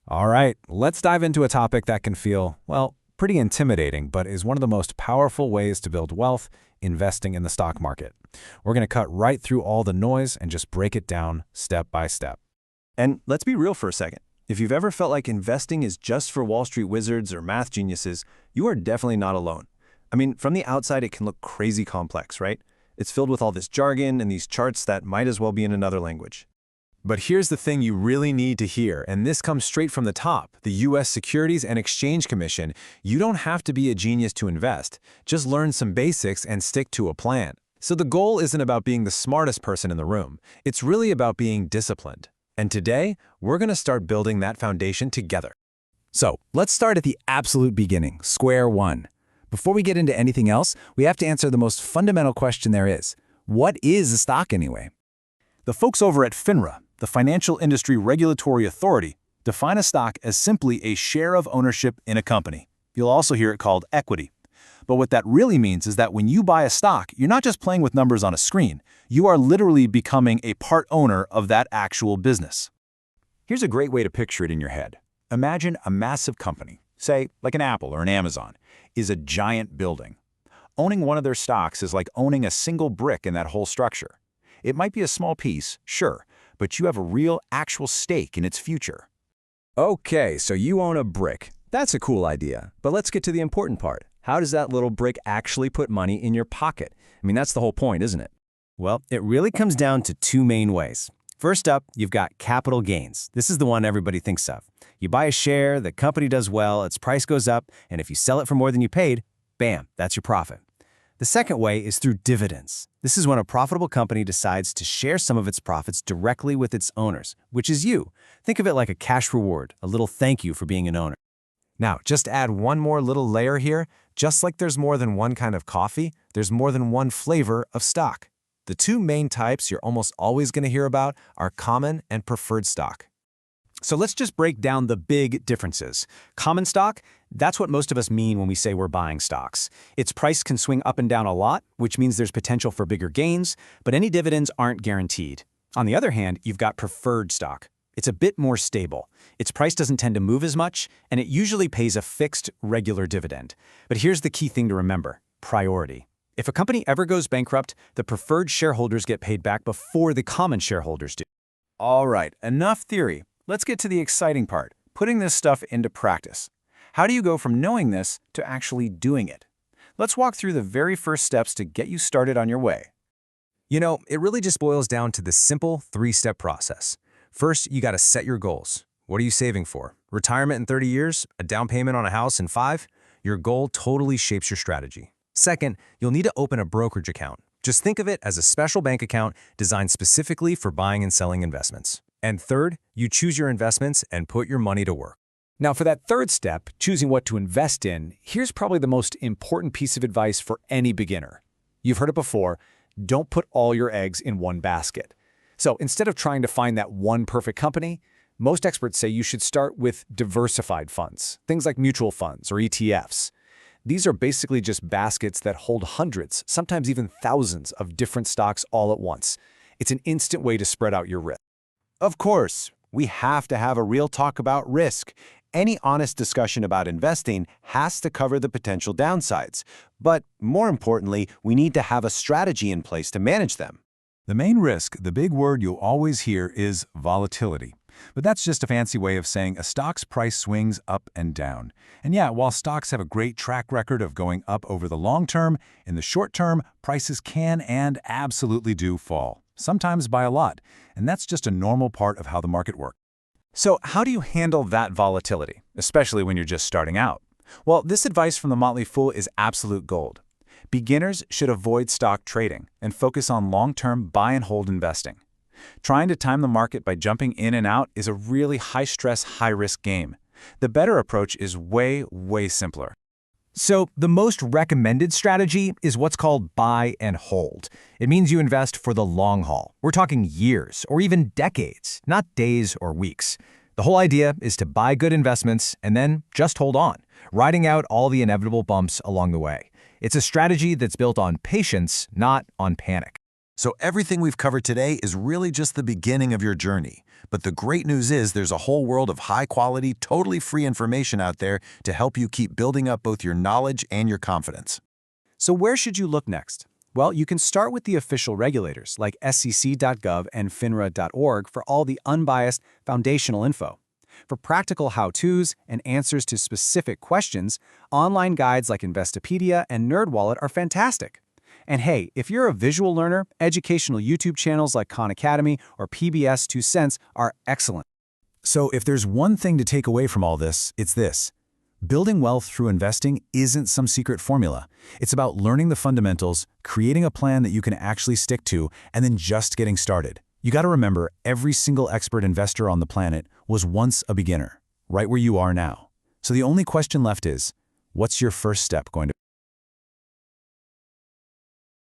All right, let's dive into a topic that can feel, well, pretty intimidating, but is one of the most powerful ways to build wealth: investing in the stock market. We're going to cut right through all the noise and just break it down step by step. And let's be real for a second. If you've ever felt like investing is just for Wall Street wizards or math geniuses, you are definitely not alone. I mean, from the outside, it can look crazy complex, right? It's filled with all this jargon and these charts that might as well be in another language. But here's the thing you really need to hear, and this comes straight from the top, the U.S. Securities and Exchange Commission. You don't have to be a genius to invest. Just learn some basics and stick to a plan. So the goal isn't about being the smartest person in the room. It's really about being disciplined. And today, we're going to start building that foundation together. So let's start at the absolute beginning, square one. Before we get into anything else, we have to answer the most fundamental question there is. What is a stock anyway? The folks over at FINRA, the Financial Industry Regulatory Authority, define a stock as simply a share of ownership in a company. You'll also hear it called equity. But what that really means is that when you buy a stock, you're not just playing with numbers on a screen. You are literally becoming a part owner of that actual business. Here's a great way to picture it in your head. Imagine a massive company, say like an Apple or an Amazon, is a giant building. Owning one of their stocks is like owning a single brick in that whole structure. It might be a small piece, sure, but you have a real, actual stake in its future. Okay, so you own a brick. That's a cool idea. But let's get to the important part. How does that little brick actually put money in your pocket? I mean, that's the whole point, isn't it? Well, it really comes down to two main ways. First up, you've got capital gains. This is the one everybody thinks of. You buy a share, the company does well, its price goes up, and if you sell it for more than you paid, bam, that's your profit. The second way is through dividends. This is when a profitable company decides to share some of its profits directly with its owners, which is you. Think of it like a cash reward, a little thank you for being an owner. Now, just add one more little layer here. Just like there's more than one kind of coffee, there's more than one flavor of stock. The two main types you're almost always going to hear about are common and preferred stock. So let's just break down the big differences. Common stock, that's what most of us mean when we say we're buying stocks. Its price can swing up and down a lot, which means there's potential for bigger gains, but any dividends aren't guaranteed. On the other hand, you've got preferred stock. It's a bit more stable. Its price doesn't tend to move as much, and it usually pays a fixed, regular dividend. But here's the key thing to remember: priority. If a company ever goes bankrupt, the preferred shareholders get paid back before the common shareholders do. All right, enough theory. Let's get to the exciting part, putting this stuff into practice. How do you go from knowing this to actually doing it? Let's walk through the very first steps to get you started on your way. You know, it really just boils down to this simple three-step process. First, you got to set your goals. What are you saving for? Retirement in 30 years? A down payment on a house in 5? Your goal totally shapes your strategy. Second, you'll need to open a brokerage account. Just think of it as a special bank account designed specifically for buying and selling investments. And third, you choose your investments and put your money to work. Now, for that third step, choosing what to invest in, here's probably the most important piece of advice for any beginner. You've heard it before: don't put all your eggs in one basket. So instead of trying to find that one perfect company, most experts say you should start with diversified funds, things like mutual funds or ETFs. These are basically just baskets that hold hundreds, sometimes even thousands of different stocks all at once. It's an instant way to spread out your risk. Of course, we have to have a real talk about risk. Any honest discussion about investing has to cover the potential downsides. But more importantly, we need to have a strategy in place to manage them. The main risk, the big word you'll always hear, is volatility. But that's just a fancy way of saying a stock's price swings up and down. And yeah, while stocks have a great track record of going up over the long term, in the short term, prices can and absolutely do fall, sometimes by a lot. And that's just a normal part of how the market works. So how do you handle that volatility, especially when you're just starting out? Well, this advice from The Motley Fool is absolute gold. Beginners should avoid stock trading and focus on long-term buy-and-hold investing. Trying to time the market by jumping in and out is a really high-stress, high-risk game. The better approach is way, way simpler. So the most recommended strategy is what's called buy and hold. It means you invest for the long haul. We're talking years or even decades, not days or weeks. The whole idea is to buy good investments and then just hold on, riding out all the inevitable bumps along the way. It's a strategy that's built on patience, not on panic. So everything we've covered today is really just the beginning of your journey. But the great news is there's a whole world of high-quality, totally free information out there to help you keep building up both your knowledge and your confidence. So where should you look next? Well, you can start with the official regulators like SEC.gov and FINRA.org for all the unbiased foundational info. For practical how-tos and answers to specific questions, online guides like Investopedia and NerdWallet are fantastic. And hey, if you're a visual learner, educational YouTube channels like Khan Academy or PBS 2 Cents are excellent. So if there's one thing to take away from all this, it's this. Building wealth through investing isn't some secret formula. It's about learning the fundamentals, creating a plan that you can actually stick to, and then just getting started. You got to remember, every single expert investor on the planet was once a beginner, right where you are now. So the only question left is, what's your first step going to be?